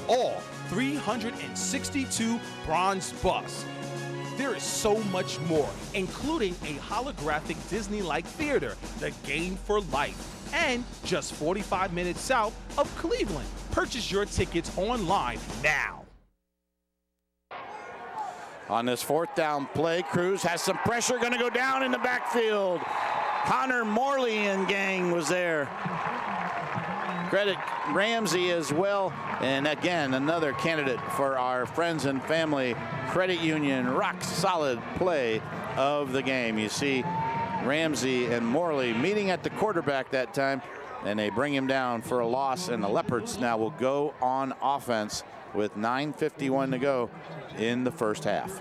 all 362 bronze busts. There is so much more, including a holographic Disney-like theater, the Game for Life, and just 45 minutes south of Cleveland. Purchase your tickets online now. On this fourth down play, Cruz has some pressure, going to go down in the backfield. Connor Morley and gang was there. Credit Ramsey as well. And again, another candidate for our friends and family credit union rock solid play of the game. You see Ramsey and Morley meeting at the quarterback that time, and they bring him down for a loss, and the Leopards now will go on offense with 9:51 to go in the first half.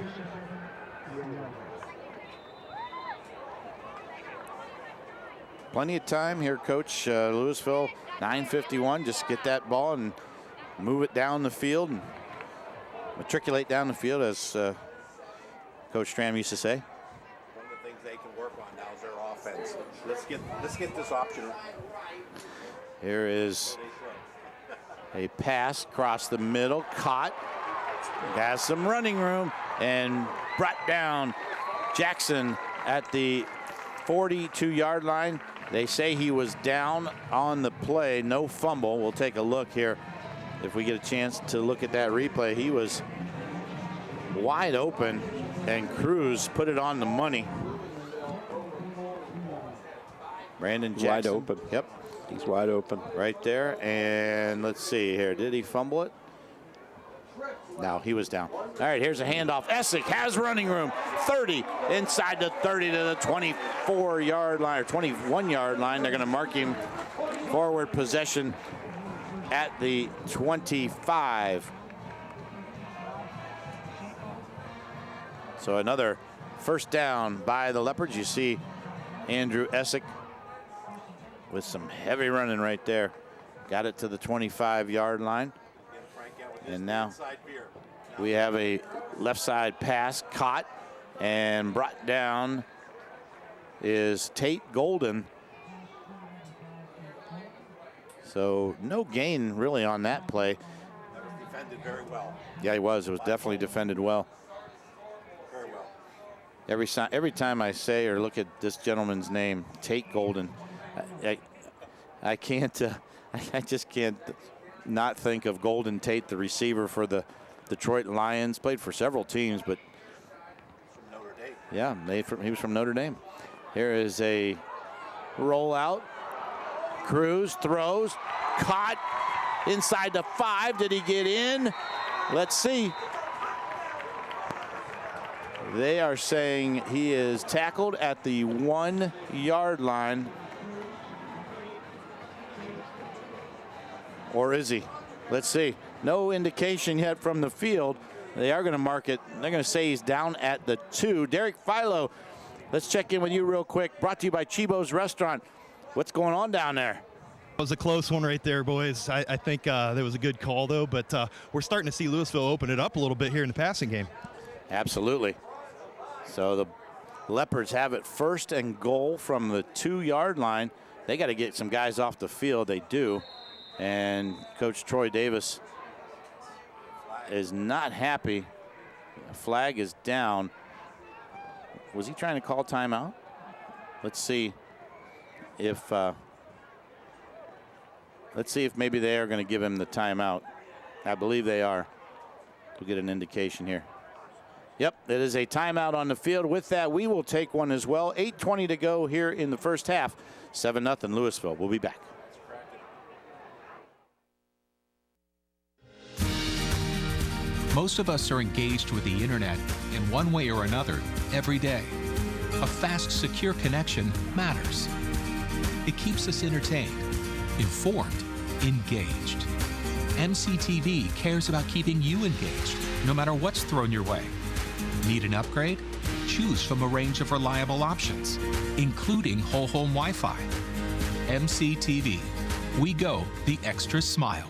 Plenty of time here, Coach. Louisville, 9:51. Just get that ball and move it down the field and matriculate down the field, as Coach Stram used to say. One of the things they can work on now is their offense. Let's get this option. Here is a pass across the middle, caught, has some running room, and brought down. Jackson at the 42-yard line. They say he was down on the play, no fumble. We'll take a look here if we get a chance to look at that replay. He was wide open, and Cruz put it on the money. Brandon Jackson. Wide open. Yep. He's wide open. Right there. And let's see here. Did he fumble it? No, he was down. All right, here's a handoff. Essick has running room. 30 inside the 30 to the 24-yard line or 21-yard line. They're going to mark him forward possession at the 25. So another first down by the Leopards. You see Andrew Essick with some heavy running right there. Got it to the 25-yard line. And now we have a left side pass caught and brought down is Tate Golden. So no gain really on that play. That was defended very well. Yeah, he was. It was definitely defended well. Very well. Every time I say or look at this gentleman's name, Tate Golden, I can't. I just can't not think of Golden Tate, the receiver for the Detroit Lions. Played for several teams, but From Notre Dame. yeah, he was from Notre Dame. Here is a rollout. Cruz throws, caught inside the 5. Did he get in? Let's see. They are saying he is tackled at the 1-yard line. Or is he? Let's see. No indication yet from the field. They are going to mark it. They're going to say he's down at the 2. Derek Philo, let's check in with you real quick. Brought to you by Chibo's Restaurant. What's going on down there? It was a close one right there, boys. I think there was a good call, though, but we're starting to see Louisville open it up a little bit here in the passing game. Absolutely. So the Leopards have it 1st and goal from the 2-yard line. They got to get some guys off the field. They do. And Coach Troy Davis is not happy. The flag is down. Was he trying to call timeout? Let's see if maybe they are going to give him the timeout. I believe they are. We'll get an indication here. Yep, it is a timeout on the field. With that, we will take one as well. 8:20 to go here in the first half. 7-0 Louisville. We'll be back. Most of us are engaged with the internet in one way or another every day. A fast, secure connection matters. It keeps us entertained, informed, engaged. MCTV cares about keeping you engaged, no matter what's thrown your way. Need an upgrade? Choose from a range of reliable options, including whole home Wi-Fi. MCTV. We go the extra smile.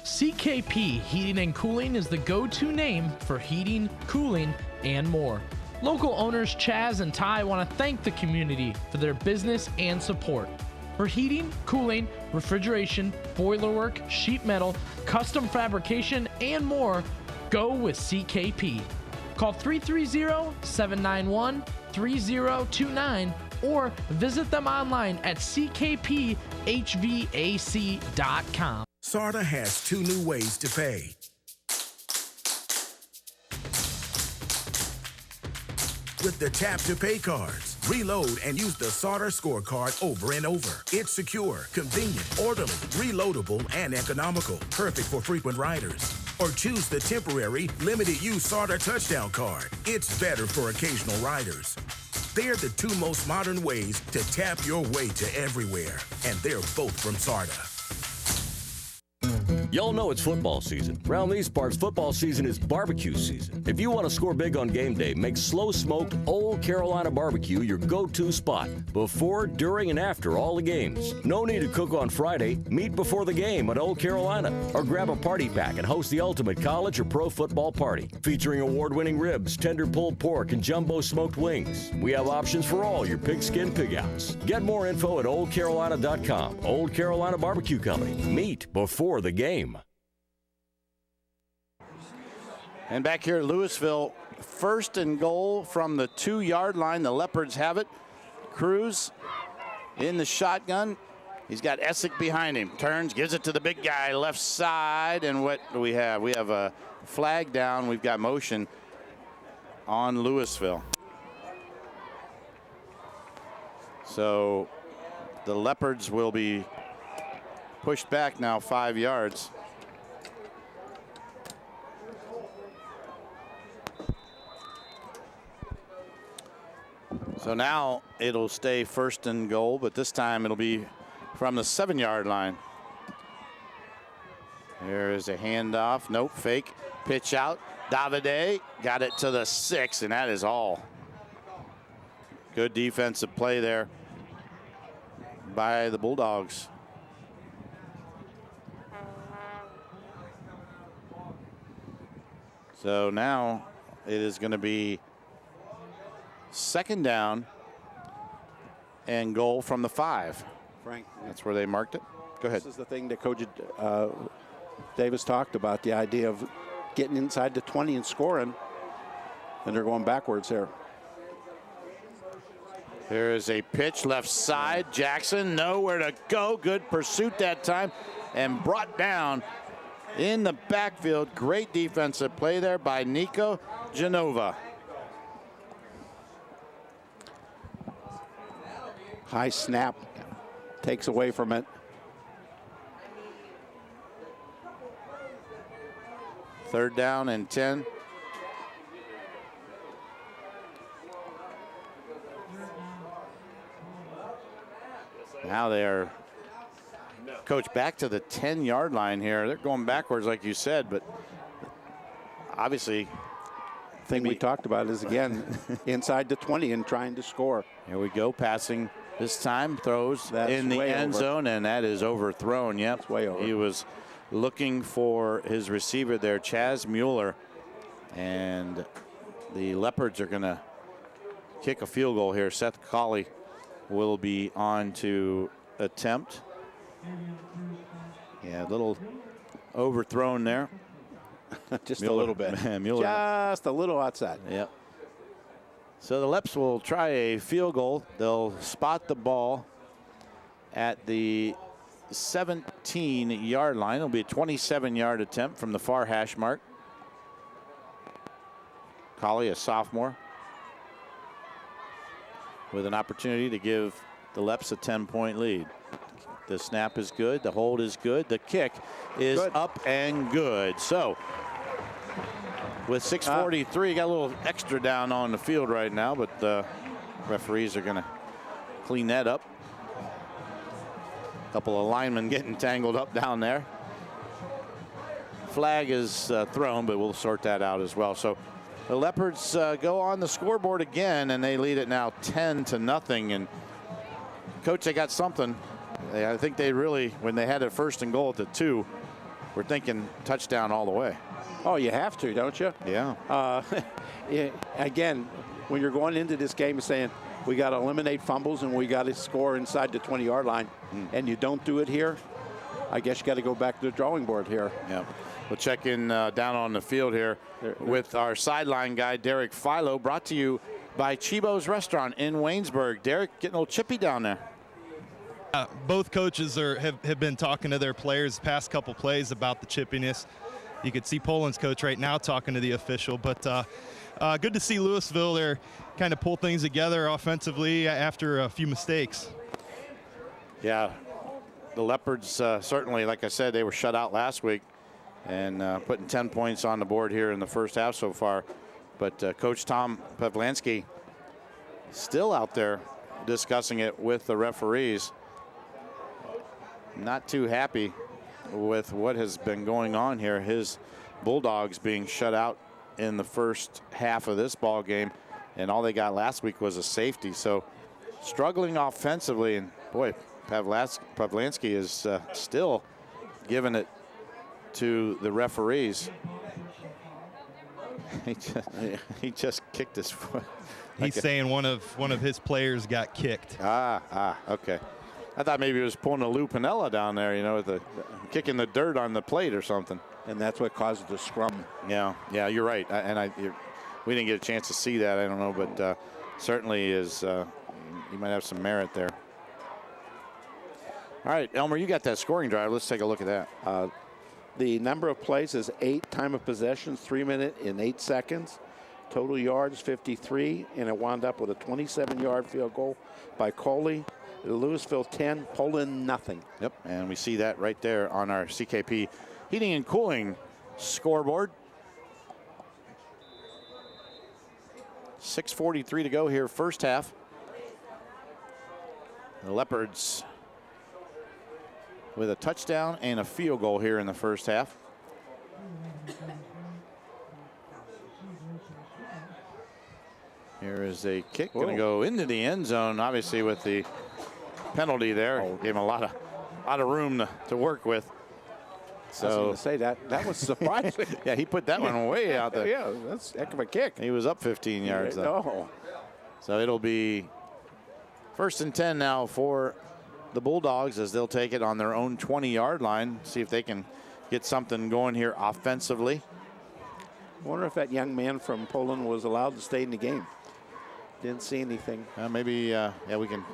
CKP Heating and Cooling is the go-to name for heating, cooling, and more. Local owners Chaz and Ty want to thank the community for their business and support. For heating, cooling, refrigeration, boiler work, sheet metal, custom fabrication, and more, go with CKP. Call 330-791-3029 or visit them online at ckphvac.com. SARTA has 2 new ways to pay. With the Tap to Pay cards, reload and use the SARTA scorecard over and over. It's secure, convenient, orderly, reloadable, and economical. Perfect for frequent riders. Or choose the temporary, limited-use SARTA touchdown card. It's better for occasional riders. They're the 2 most modern ways to tap your way to everywhere. And they're both from SARTA. Y'all know it's football season. Around these parts, football season is barbecue season. If you want to score big on game day, make slow-smoked Old Carolina barbecue your go-to spot before, during, and after all the games. No need to cook on Friday. Meet before the game at Old Carolina. Or grab a party pack and host the ultimate college or pro football party. Featuring award-winning ribs, tender pulled pork, and jumbo smoked wings. We have options for all your pigskin pig-outs. Get more info at oldcarolina.com. Old Carolina Barbecue Company. Meet before the game. And back here at Louisville, 1st and goal from the 2-yard line. The Leopards have it. Cruz in the shotgun. He's got Essick behind him. Turns, gives it to the big guy, left side. And what do we have? We have a flag down. We've got motion on Louisville. So the Leopards will be pushed back now 5 yards. So now it'll stay 1st and goal, but this time it'll be from the 7-yard line. There is a handoff. Nope, fake. Pitch out. Davide got it to the 6, and that is all. Good defensive play there by the Bulldogs. So now it is going to be 2nd down and goal from the 5. Frank, that's where they marked it. Go ahead. This is the thing that Coach Davis talked about, the idea of getting inside the 20 and scoring, and they're going backwards here. There is a pitch left side. Jackson nowhere to go. Good pursuit that time and brought down in the backfield. Great defensive play there by Nico Genova. High snap, takes away from it. 3rd down and 10. Now they are, Coach, back to the 10-yard line here. They're going backwards, like you said, but obviously. The thing we talked about is, again, inside the 20 and trying to score. Here we go, passing this time, throws in the end zone, and that is overthrown. Yep, it's way over. He was looking for his receiver there, Chaz Mueller, and the Leopards are going to kick a field goal here. Seth Colley will be on to attempt. Yeah, a little overthrown there. Just Mueller, a little bit. Mueller. Just a little outside. Yep. So the Leps will try a field goal. They'll spot the ball at the 17-yard line. It'll be a 27-yard attempt from the far hash mark. Colley, a sophomore, with an opportunity to give the Leps a 10-point lead. The snap is good. The hold is good. The kick is up and good. So with 6:43, got a little extra down on the field right now, but the referees are going to clean that up. A couple of linemen getting tangled up down there. Flag is thrown, but we'll sort that out as well. So the Leopards go on the scoreboard again, and they lead it now 10-0. And Coach, they got something. I think they really, when they had it 1st and goal at the 2, were thinking touchdown all the way. Oh, you have to, don't you? Yeah. Again, when you're going into this game and saying, we got to eliminate fumbles and we got to score inside the 20-yard line. And you don't do it here, I guess you got to go back to the drawing board here. Yeah. We'll check in down on the field here with our sideline guy, Derek Philo, brought to you by Chibo's Restaurant in Waynesburg. Derek, getting a little chippy down there. Both coaches have been talking to their players the past couple plays about the chippiness. You could see Poland's coach right now talking to the official, but good to see Louisville there kind of pull things together offensively after a few mistakes. Yeah, the Leopards certainly, like I said, they were shut out last week and putting 10 points on the board here in the first half so far. But Coach Tom Pavlansky still out there discussing it with the referees. Not too happy with what has been going on here. His Bulldogs being shut out in the first half of this ball game, and all they got last week was a safety. So struggling offensively, and boy, Pavlansky is still giving it to the referees. He just kicked his foot. He's saying one of his players got kicked. Okay. I thought maybe he was pulling a Lou Piniella down there, you know, with the kicking the dirt on the plate or something. And that's what caused the scrum. Yeah, you're right. We didn't get a chance to see that. I don't know, but certainly is. You might have some merit there. All right, Elmer, you got that scoring drive. Let's take a look at that. The number of plays is 8. Time of possession, 3 minutes and 8 seconds. Total yards, 53. And it wound up with a 27-yard field goal by Coley. Louisville 10, Poland nothing. Yep, and we see that right there on our CKP heating and cooling scoreboard. 6:43 to go here, first half. The Leopards with a touchdown and a field goal here in the first half. Here is a kick going to go into the end zone, obviously with the penalty there. Gave him a lot of room to work with. So I was going to say that was surprising. Yeah, he put that one way out there. Yeah, that's a heck of a kick. He was up 15 yards though. No. So it'll be 1st and 10 now for the Bulldogs as they'll take it on their own 20-yard line. See if they can get something going here offensively. I wonder if that young man from Poland was allowed to stay in the game. Didn't see anything. Maybe, we can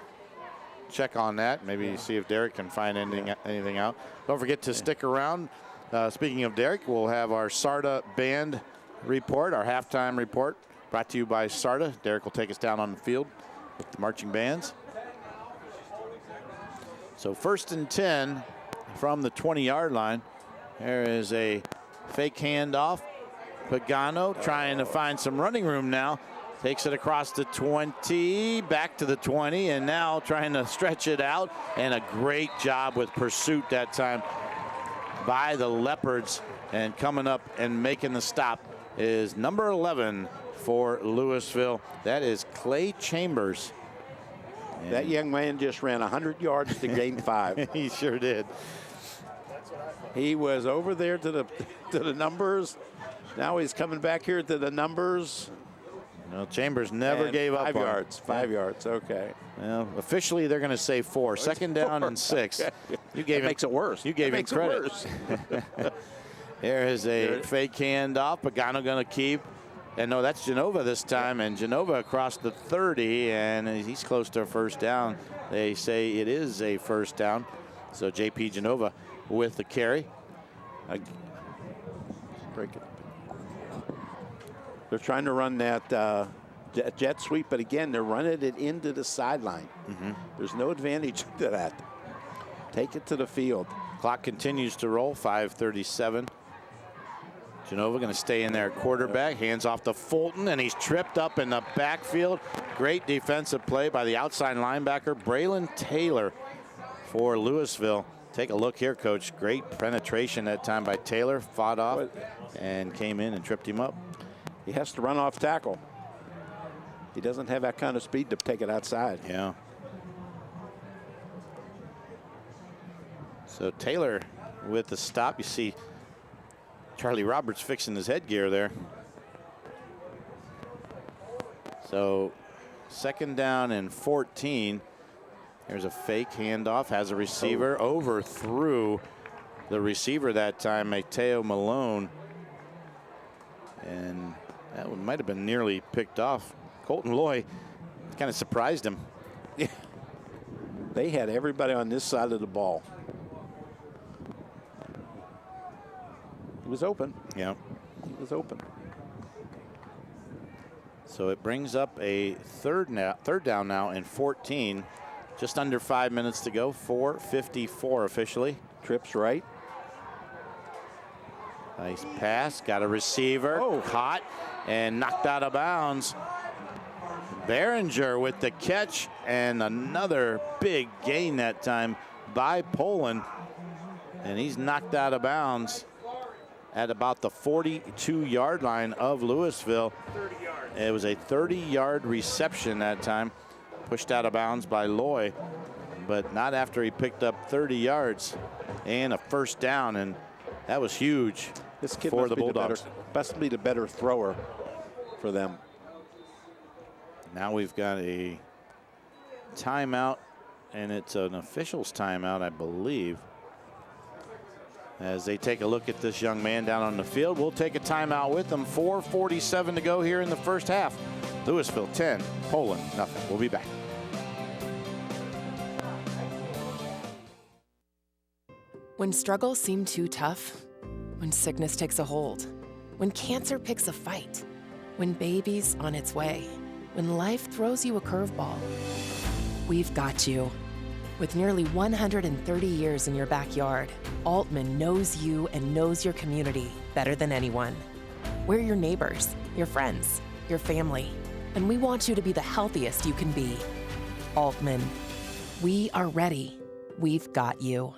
check on that. Maybe see if Derek can find anything out. Don't forget to stick around. Speaking of Derek, we'll have our SARTA band report, our halftime report, brought to you by SARTA. Derek will take us down on the field with the marching bands. So 1st and 10 from the 20-yard line. There is a fake handoff. Pagano trying to find some running room now. Takes it across the 20, back to the 20, and now trying to stretch it out. And a great job with pursuit that time by the Leopards. And coming up and making the stop is number 11 for Louisville. That is Clay Chambers. And that young man just ran 100 yards to gain 5. He sure did. He was over there to the numbers. Now he's coming back here to the numbers. No, Chambers never gave up. 5 yards. 5 yards. Okay. Well, officially they're going to say 4. Second down and 6. You gave him, makes it worse. You gave him credit. There is a fake handoff. Pagano going to keep. And no, that's Genova this time. And Genova across the 30, and he's close to a first down. They say it is a first down. So J.P. Genova with the carry. Break it. They're trying to run that jet sweep, but again, they're running it into the sideline. There's no advantage to that. Take it to the field. Clock continues to roll, 5:37. Genova going to stay in there at quarterback. Hands off to Fulton, and he's tripped up in the backfield. Great defensive play by the outside linebacker, Braylon Taylor for Louisville. Take a look here, Coach. Great penetration that time by Taylor. Fought off and came in and tripped him up. He has to run off tackle. He doesn't have that kind of speed to take it outside. Yeah. So Taylor with the stop. You see Charlie Roberts fixing his headgear there. So 2nd down and 14. Here's a fake handoff, has a receiver, overthrew the receiver that time, Mateo Malone. And that one might have been nearly picked off. Colton Loy kind of surprised him. Yeah. They had everybody on this side of the ball. He was open. Yeah. He was open. So it brings up a third down now and 14. Just under 5 minutes to go. 4:54 officially. Trips right. Nice pass. Got a receiver. Caught and knocked out of bounds. Behringer with the catch, and another big gain that time by Poland. And he's knocked out of bounds at about the 42-yard line of Louisville. It was a 30-yard reception that time. Pushed out of bounds by Loy, but not after he picked up 30 yards and a 1st down, and that was huge this kid for must the be Bulldogs. Must be the better thrower for them. Now we've got a timeout, and it's an official's timeout, I believe. As they take a look at this young man down on the field, we'll take a timeout with them. 4:47 to go here in the first half. Louisville 10, Poland nothing. We'll be back. When struggles seem too tough, when sickness takes a hold, when cancer picks a fight, when baby's on its way, when life throws you a curveball, we've got you. With nearly 130 years in your backyard, Altman knows you and knows your community better than anyone. We're your neighbors, your friends, your family, and we want you to be the healthiest you can be. Altman, we are ready. We've got you.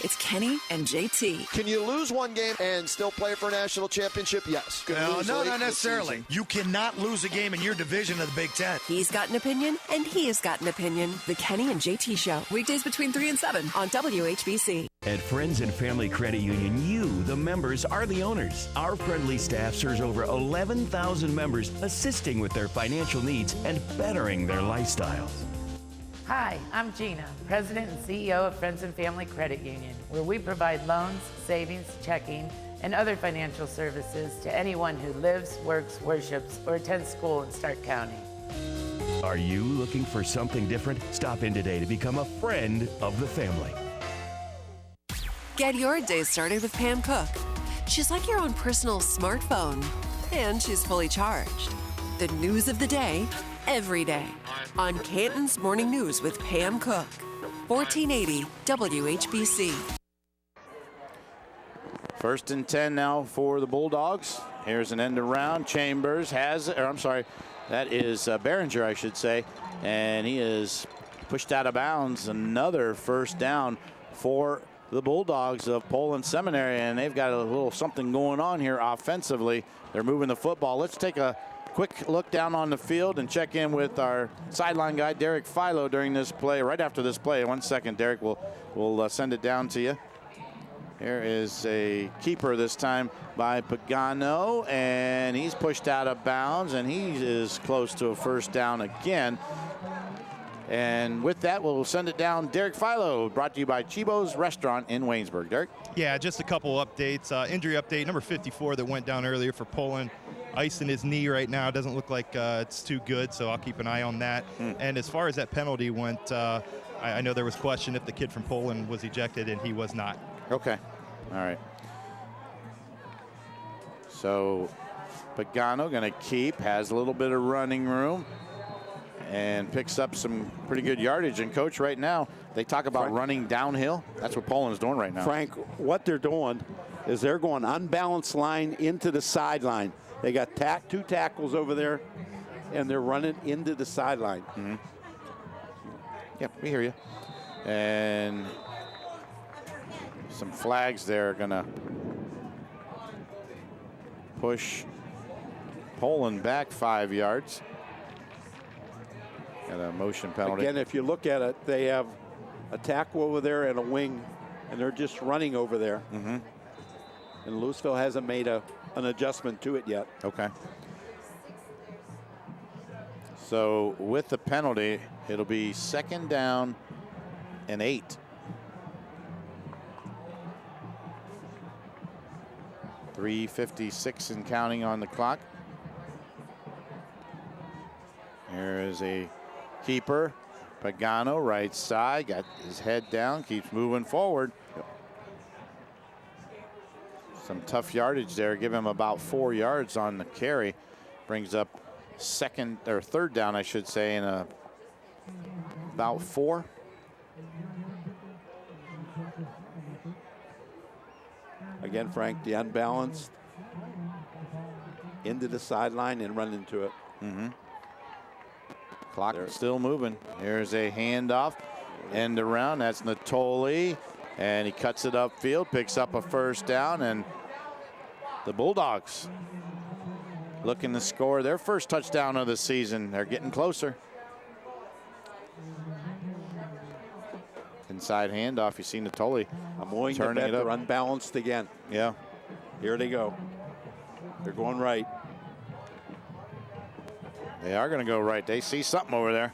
It's Kenny and JT. Can you lose one game and still play for a national championship? Yes. No, not necessarily. You cannot lose a game in your division of the Big Ten. He's got an opinion, and he has got an opinion. The Kenny and JT Show. Weekdays between 3 and 7 on WHBC. At Friends and Family Credit Union, you, the members, are the owners. Our friendly staff serves over 11,000 members, assisting with their financial needs and bettering their lifestyles. Hi, I'm Gina, President and CEO of Friends and Family Credit Union, where we provide loans, savings, checking, and other financial services to anyone who lives, works, worships, or attends school in Stark County. Are you looking for something different? Stop in today to become a friend of the family. Get your day started with Pam Cook. She's like your own personal smartphone, and she's fully charged. The news of the day, every day, on Canton's Morning News with Pam Cook. 1480 WHBC. 1st and 10 now for the Bulldogs. Here's an end around. Chambers has, or I'm sorry, that is Behringer, I should say, and he is pushed out of bounds. Another 1st down for the Bulldogs of Poland Seminary, and they've got a little something going on here offensively. They're moving the football. Let's take a quick look down on the field and check in with our sideline guy, Derek Philo, during this play, right after this play. 1 second, Derek, we'll send it down to you. Here is a keeper this time by Pagano, and he's pushed out of bounds, and he is close to a 1st down again. And with that, we'll send it down. Derek Philo, brought to you by Chibo's Restaurant in Waynesburg. Derek? Yeah, just a couple updates. Injury update, number 54 that went down earlier for Poland. Ice in his knee right now. Doesn't look like it's too good, so I'll keep an eye on that. And as far as that penalty went, I know there was question if the kid from Poland was ejected, and he was not. Okay. All right. So Pagano going to keep, has a little bit of running room, and picks up some pretty good yardage. And, Coach, right now, they talk about running downhill. That's what Poland's doing right now. Frank, what they're doing is they're going unbalanced line into the sideline. They got 2 tackles over there, and they're running into the sideline. Mm-hmm. Yep, we hear you. And some flags there are going to push Poland back 5 yards. Got a motion penalty. Again, if you look at it, they have a tackle over there and a wing, and they're just running over there. Mm-hmm. And Louisville hasn't made an adjustment to it yet. Okay. So with the penalty, it'll be 2nd down and 8. .356 and counting on the clock. There is a keeper. Pagano, right side, got his head down, keeps moving forward. Some tough yardage there. Give him about 4 yards on the carry. Brings up 3rd down, I should say, in about 4. Again, Frank, the unbalanced into the sideline and run into it. Clock still moving. There's a handoff, end around. That's Natoli, and he cuts it upfield, picks up a 1st down, and the Bulldogs looking to score their 1st touchdown of the season. They're getting closer. Inside handoff, you see Natoli. I'm willing to bet they're unbalanced again. Yeah. Here they go. They're going right. They are going to go right. They see something over there.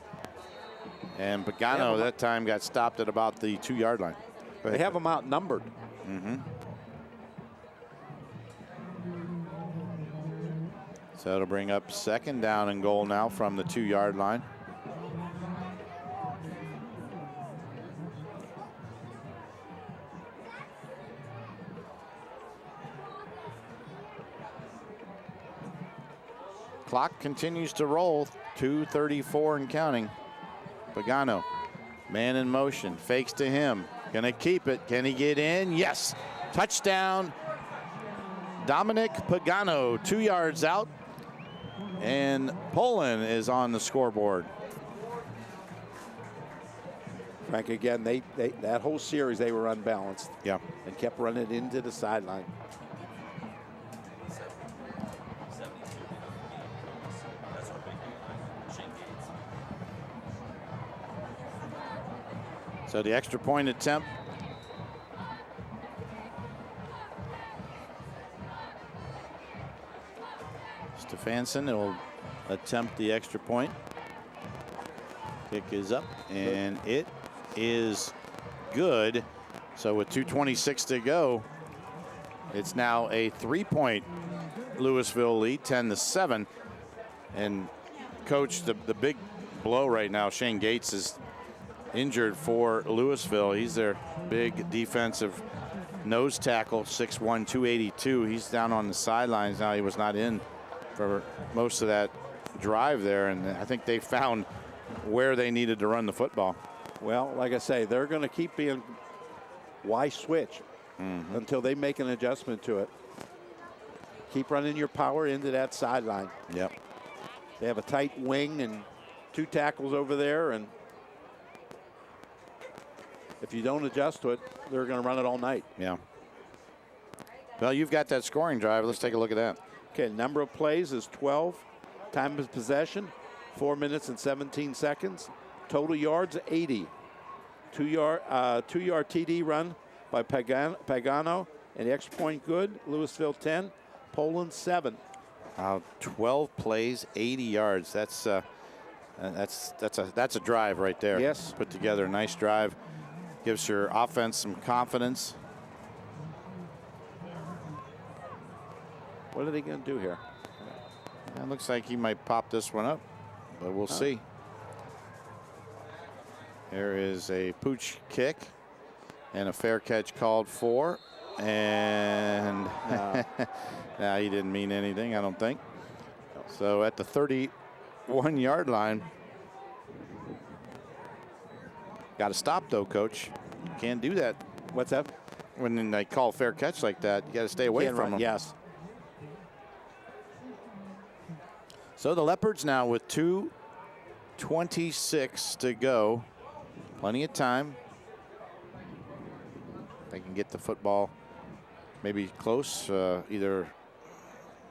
And Pagano that time got stopped at about the 2-yard line. They have them outnumbered. So it'll bring up 2nd down and goal now from the 2-yard line. Clock continues to roll. 2:34 and counting. Pagano, man in motion, fakes to him. Gonna keep it. Can he get in? Yes. Touchdown. Dominic Pagano, 2 yards out. And Poland is on the scoreboard. Frank, again, they that whole series they were unbalanced. Yeah. And kept running into the sideline. So the extra point attempt. Stefanson will attempt the extra point. Kick is up, and it is good. So with 2:26 to go, it's now a 3-point Louisville lead, 10-7. And coach, the big blow right now, Shane Gates is injured for Louisville. He's their big defensive nose tackle, 6'1", 282. He's down on the sidelines now. He was not in for most of that drive there, and I think they found where they needed to run the football. Well, like I say, they're going to keep being why switch until they make an adjustment to it. Keep running your power into that sideline. Yep. They have a tight wing and 2 tackles over there, and if you don't adjust to it, they're going to run it all night. Yeah. Well, you've got that scoring drive. Let's take a look at that. Okay, number of plays is 12. Time of possession, 4 minutes and 17 seconds. Total yards, 80. 2-yard TD run by Pagano, and the extra point good. Louisville 10, Poland 7. 12 plays, 80 yards. That's a drive right there. Yes. Put together a nice drive. Gives your offense some confidence. What are they going to do here? It looks like he might pop this one up, but we'll see. There is a pooch kick and a fair catch called for. And nah, he didn't mean anything, I don't think. So at the 31-yard line. Got to stop, though, Coach. You can't do that. What's that? When they call fair catch like that, you got to stay away from them. Yes. So the Leopards now with 2:26 to go. Plenty of time. They can get the football maybe close, either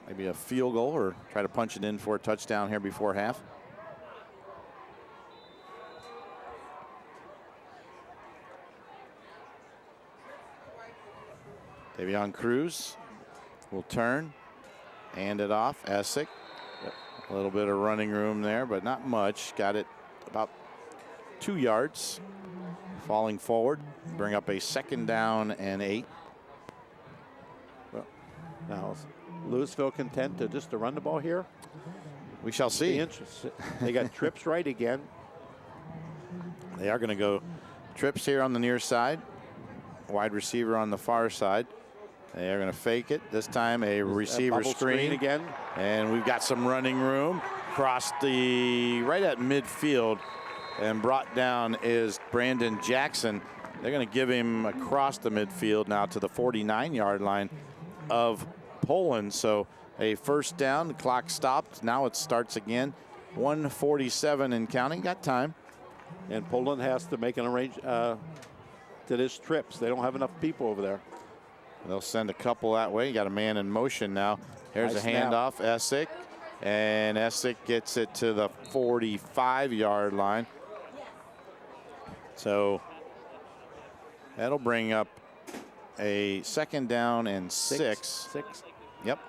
maybe a field goal or try to punch it in for a touchdown here before half. Davion Cruz will turn, hand it off. Essick A little bit of running room there, but not much. Got it about 2 yards. Falling forward, bring up a 2nd down and 8. Well, now is Louisville content to run the ball here? We shall see. Be interested. They got trips right again. They are going to go trips here on the near side. Wide receiver on the far side. They are going to fake it. This time a receiver screen again. And we've got some running room. Crossed right at midfield. And brought down is Brandon Jackson. They're going to give him across the midfield now to the 49-yard line of Poland. So a 1st down. The clock stopped. Now it starts again. 1:47 and counting. Got time. And Poland has to make an arrangement to this trips. They don't have enough people over there. They'll send a couple that way. You got a man in motion now. Here's nice a handoff. Essick. And Essick gets it to the 45-yard line. So that'll bring up a 2nd down and 6. Yep.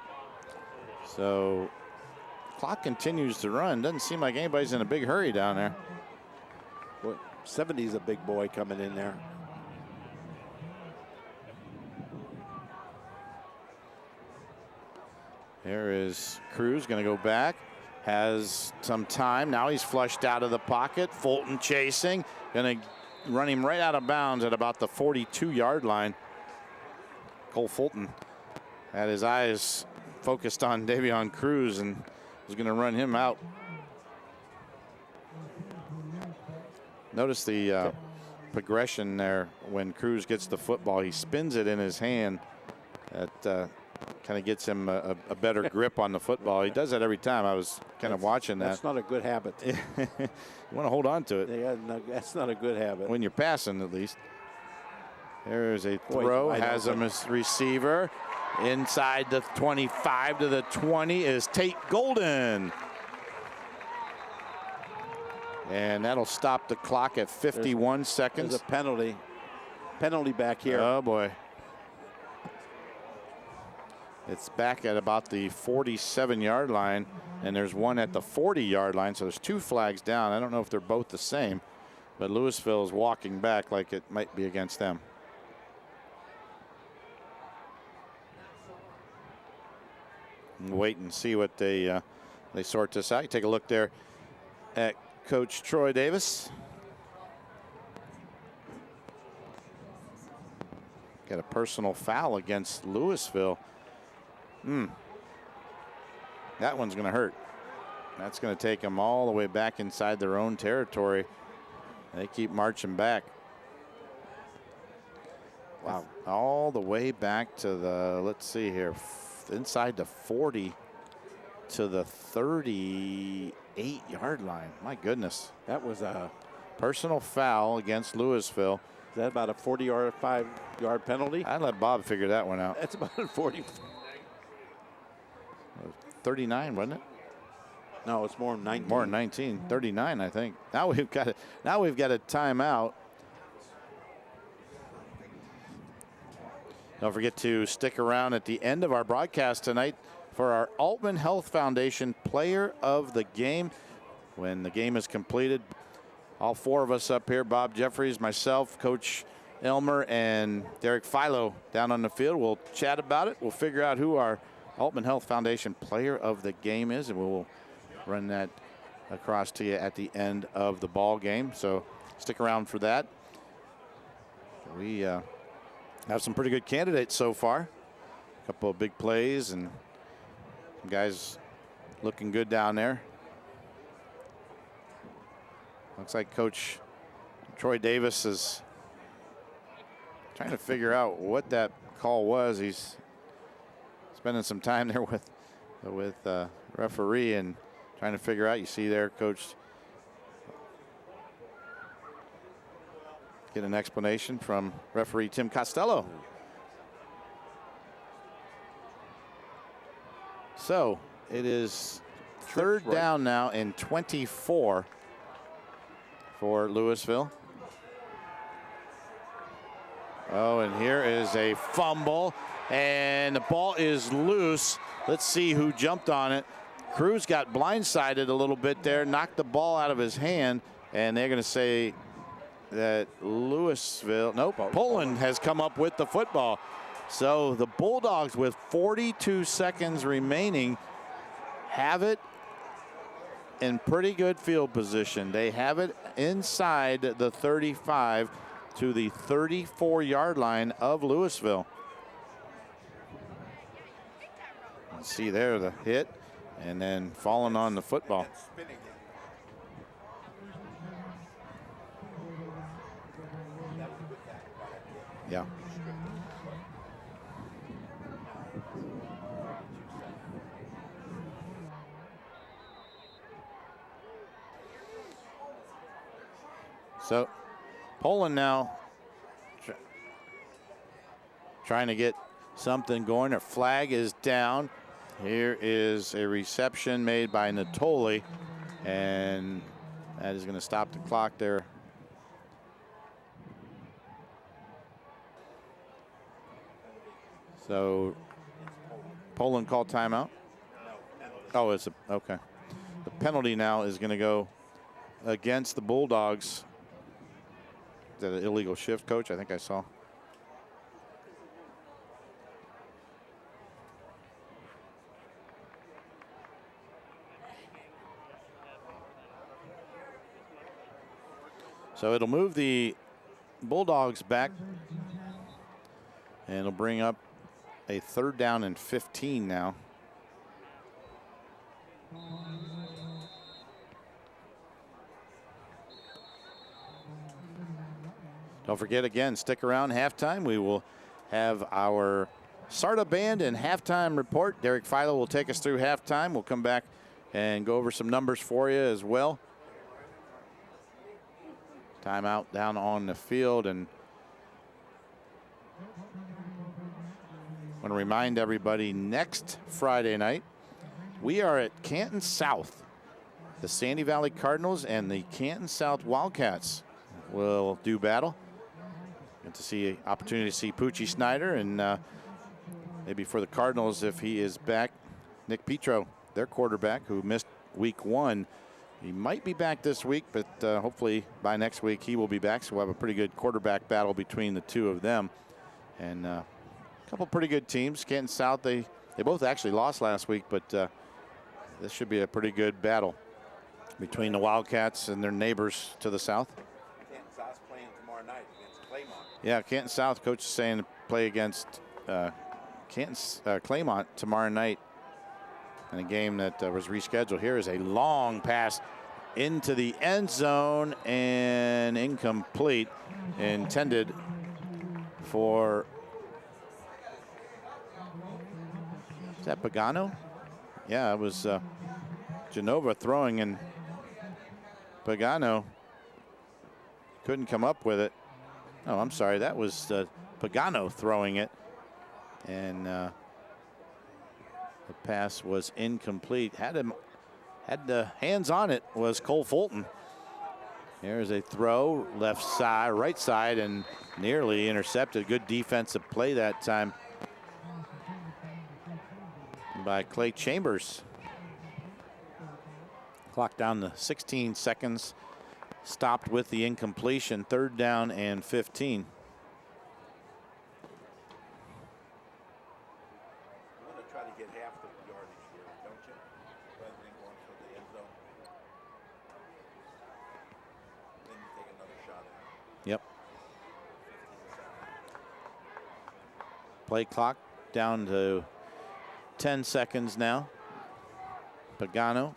So clock continues to run. Doesn't seem like anybody's in a big hurry down there. Well, 70's a big boy coming in there. There is Cruz going to go back. Has some time. Now he's flushed out of the pocket. Fulton chasing. Going to run him right out of bounds at about the 42-yard line. Cole Fulton had his eyes focused on Davion Cruz and was going to run him out. Notice the progression there. When Cruz gets the football, he spins it in his hand. That kind of gets him a better grip on the football. He does that every time. I was kind of watching that. That's not a good habit. You want to hold on to it. Yeah, no, that's not a good habit. When you're passing, at least. There's a throw. Has a receiver. Inside the 25 to the 20 is Tate Golden. And that'll stop the clock at 51 seconds. There's a penalty. Penalty back here. Oh, boy. It's back at about the 47-yard line, and there's one at the 40-yard line, so there's 2 flags down. I don't know if they're both the same, but Louisville is walking back like it might be against them. We'll wait and see what they sort this out. You take a look there at Coach Troy Davis. Got a personal foul against Louisville. That one's going to hurt. That's going to take them all the way back inside their own territory. They keep marching back. Wow. All the way back to the, let's see here, inside the 40 to the 38-yard line. My goodness. That was a personal foul against Louisville. Is that about a 45-yard penalty? I'd let Bob figure that one out. That's about a 40. 39, wasn't it? No, it's more than 19. More than 19. 39, I think. Now we've got it. Now we've got a timeout. Don't forget to stick around at the end of our broadcast tonight for our Altman Health Foundation Player of the Game. When the game is completed, all 4 of us up here, Bob Jeffries, myself, Coach Elmer, and Derek Philo down on the field. We'll chat about it. We'll figure out who our Altman Health Foundation Player of the Game is, and we'll run that across to you at the end of the ball game. So stick around for that. We have some pretty good candidates so far. A couple of big plays and some guys looking good down there. Looks like Coach Troy Davis is trying to figure out what that call was. He's spending some time there with referee and trying to figure out. You see there, Coach, get an explanation from referee Tim Costello. So it is 3rd down now and 24 for Louisville. Oh, and here is a fumble, and the ball is loose. Let's see who jumped on it. Cruz got blindsided a little bit there, knocked the ball out of his hand, and they're going to say that Poland has come up with the football. So the Bulldogs, with 42 seconds remaining, have it in pretty good field position. They have it inside the 35 to the 34-yard line of Louisville. See there the hit, and then falling on the football. Yeah. So Poland now trying to get something going. Their flag is down. Here is a reception made by Natoli, and that is going to stop the clock there. So Poland called timeout. Oh, it's okay. The penalty now is going to go against the Bulldogs. Is that an illegal shift, Coach? I think I saw. So it'll move the Bulldogs back, and it'll bring up a 3rd down and 15 now. Don't forget, again, stick around halftime. We will have our SARTA band and halftime report. Derek Philo will take us through halftime. We'll come back and go over some numbers for you as well. Timeout down on the field, and I want to remind everybody, next Friday night, we are at Canton South. The Sandy Valley Cardinals and the Canton South Wildcats will do battle. Get to see an opportunity to see Poochie Snyder, and maybe for the Cardinals, if he is back, Nick Petro, their quarterback, who missed week 1. He might be back this week, but hopefully by next week he will be back. So we'll have a pretty good quarterback battle between the two of them. And a couple pretty good teams. Canton South, they both actually lost last week, but this should be a pretty good battle between the Wildcats and their neighbors to the south. Canton South's playing tomorrow night against Claymont. Yeah, Canton South coach is saying to play against Claymont tomorrow night in a game that was rescheduled. Here is a long pass into the end zone and incomplete, intended for, is that Pagano? Yeah, it was Genova throwing, and Pagano couldn't come up with it. Oh, I'm sorry, that was Pagano throwing it, and the pass was incomplete. Had the hands on it was Cole Fulton. Here's a throw, left side, right side, and nearly intercepted. Good defensive play that time by Clay Chambers. Clock down to 16 seconds. Stopped with the incompletion. 3rd down and 15. Yep. Play clock down to 10 seconds now. Pagano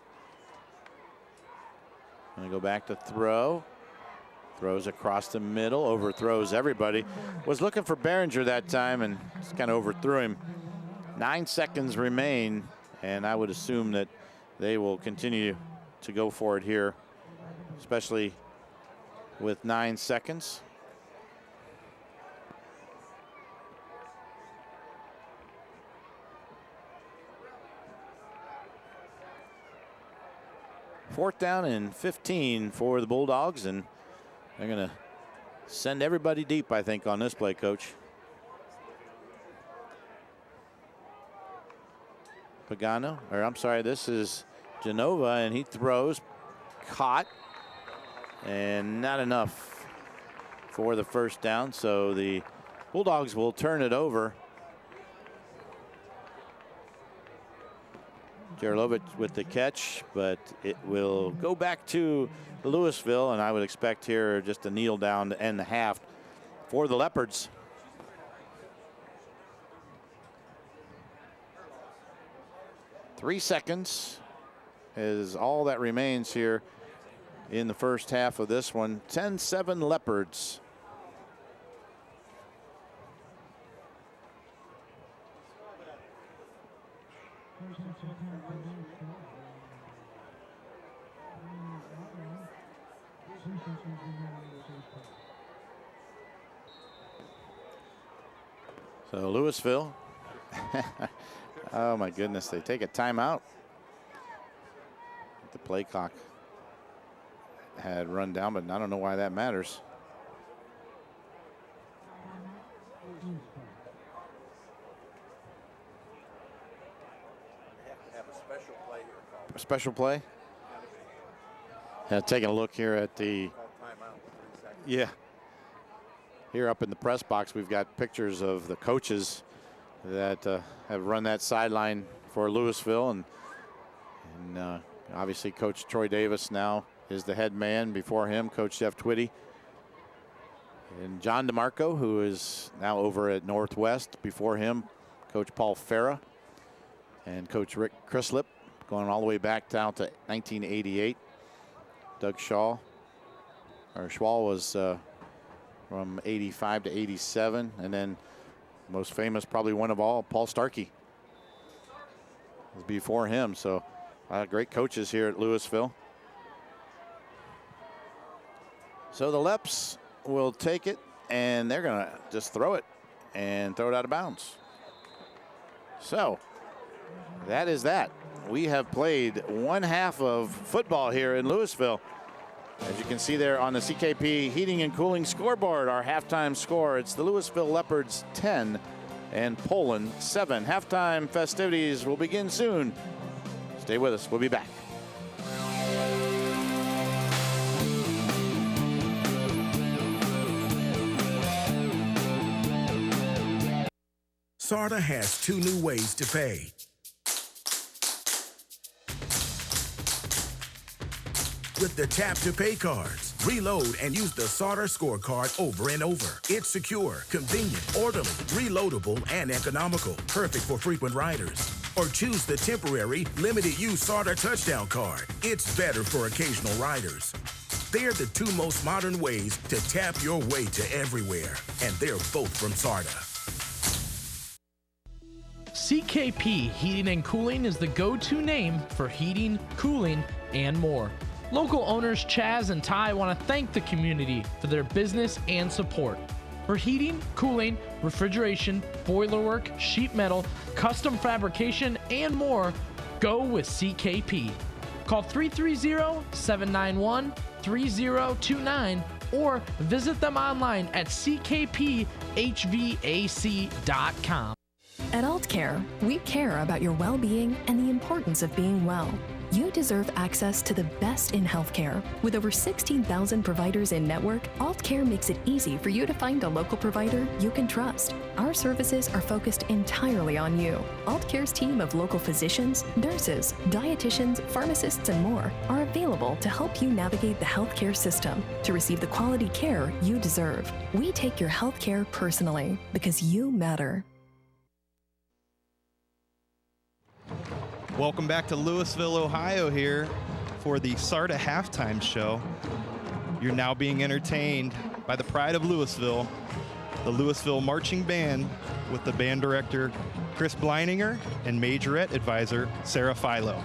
going to go back to throw. Throws across the middle, overthrows everybody. Was looking for Behringer that time and just kind of overthrew him. 9 seconds remain, and I would assume that they will continue to go for it here, especially with 9 seconds. Fourth down and 15 for the Bulldogs, and they're going to send everybody deep, I think, on this play, Coach. Pagano, or I'm sorry, this is Genova, and he throws, caught, and not enough for the first down. So the Bulldogs will turn it over. Jarilovic with the catch, but it will go back to Louisville, and I would expect here just a kneel down to end the half for the Leopards. Three seconds is all that remains here in the first half of this one. 10-7 Leopards. So Louisville, oh my goodness, they take a timeout. The play clock had run down, but I don't know why that matters. A special play? Yeah, taking a look here at the, yeah. Here up in the press box, we've got pictures of the coaches that have run that sideline for Louisville. And obviously Coach Troy Davis now is the head man. Before him, Coach Jeff Twitty. And John DeMarco, who is now over at Northwest. Before him, Coach Paul Farah and Coach Rick Crislip, going all the way back down to 1988. Doug Schwal was from 85 to 87, and then most famous, probably one of all, Paul Starkey was before him. So great coaches here at Louisville. So the Leps will take it, and they're gonna just throw it and throw it out of bounds. So that is that. We have played one half of football here in Louisville. As you can see there on the CKP Heating and Cooling scoreboard, our halftime score, it's the Louisville Leopards 10 and Poland 7. Halftime festivities will begin soon. Stay with us. We'll be back. SARTA has 2 new ways to pay. With the Tap to Pay cards, reload and use the SARTA scorecard over and over. It's secure, convenient, orderly, reloadable, and economical. Perfect for frequent riders. Or choose the temporary, limited-use SARTA touchdown card. It's better for occasional riders. They're the 2 most modern ways to tap your way to everywhere. And they're both from SARTA. CKP Heating and Cooling is the go-to name for heating, cooling, and more. Local owners Chaz and Ty want to thank the community for their business and support. For heating, cooling, refrigeration, boiler work, sheet metal, custom fabrication, and more, go with CKP. Call 330-791-3029 or visit them online at ckphvac.com. At AultCare, we care about your well-being and the importance of being well. You deserve access to the best in healthcare. With over 16,000 providers in network, AultCare makes it easy for you to find a local provider you can trust. Our services are focused entirely on you. AultCare's team of local physicians, nurses, dietitians, pharmacists, and more are available to help you navigate the healthcare system to receive the quality care you deserve. We take your healthcare personally because you matter. Welcome back to Louisville, Ohio here for the SARTA halftime show. You're now being entertained by the pride of Louisville, the Louisville Marching Band, with the band director Chris Bleininger and majorette advisor Sarah Philo.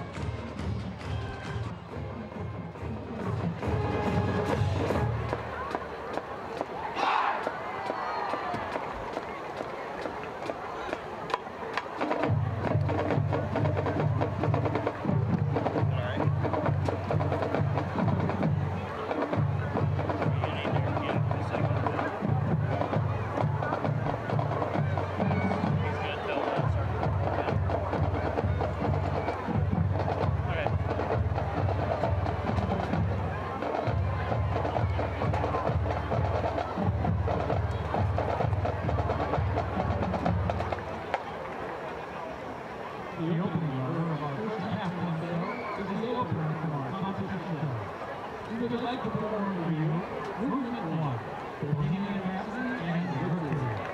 The opening order of our first half window is the opener from our competition. We would like to perform for you Movement 1, Bohemian Rhapsody and Mercury.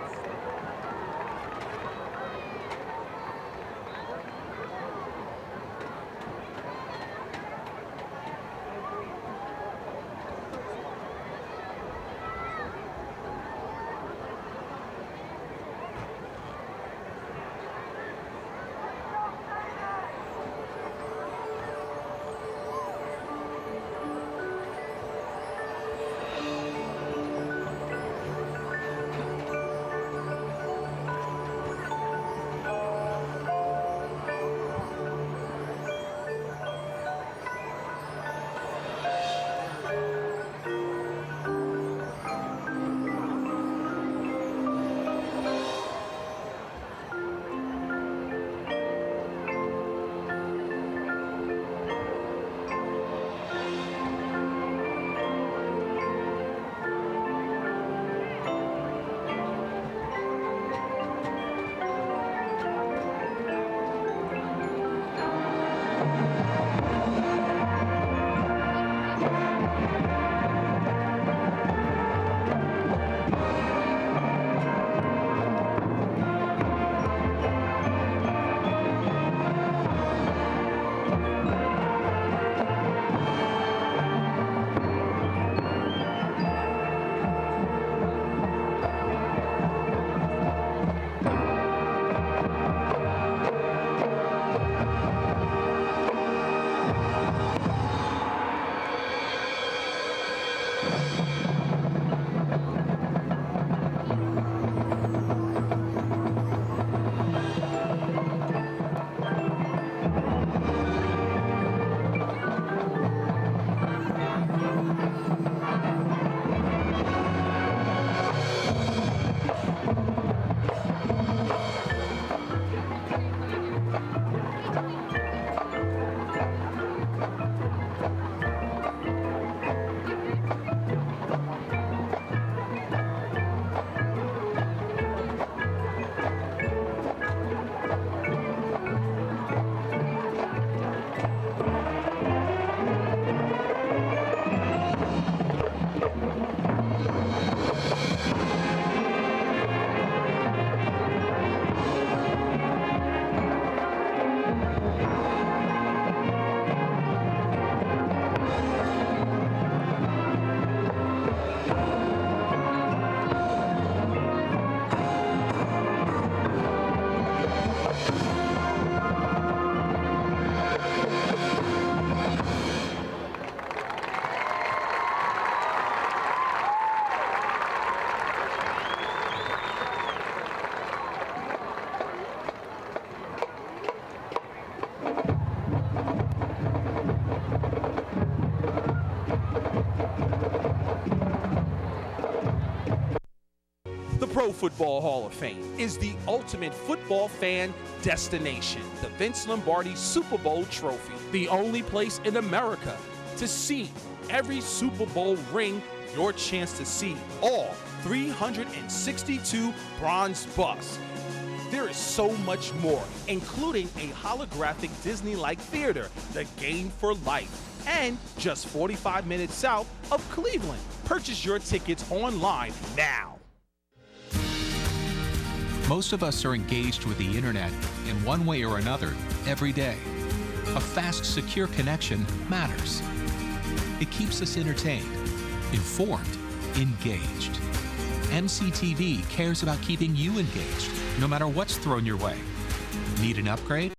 Pro Football Hall of Fame is the ultimate football fan destination. The Vince Lombardi Super Bowl trophy, the only place in America to see every Super Bowl ring, your chance to see all 362 bronze busts. There is so much more, including a holographic Disney-like theater, the Game for Life, and just 45 minutes south of Cleveland. Purchase your tickets online now. Most of us are engaged with the internet in one way or another every day. A fast, secure connection matters. It keeps us entertained, informed, engaged. MCTV cares about keeping you engaged, no matter what's thrown your way. Need an upgrade?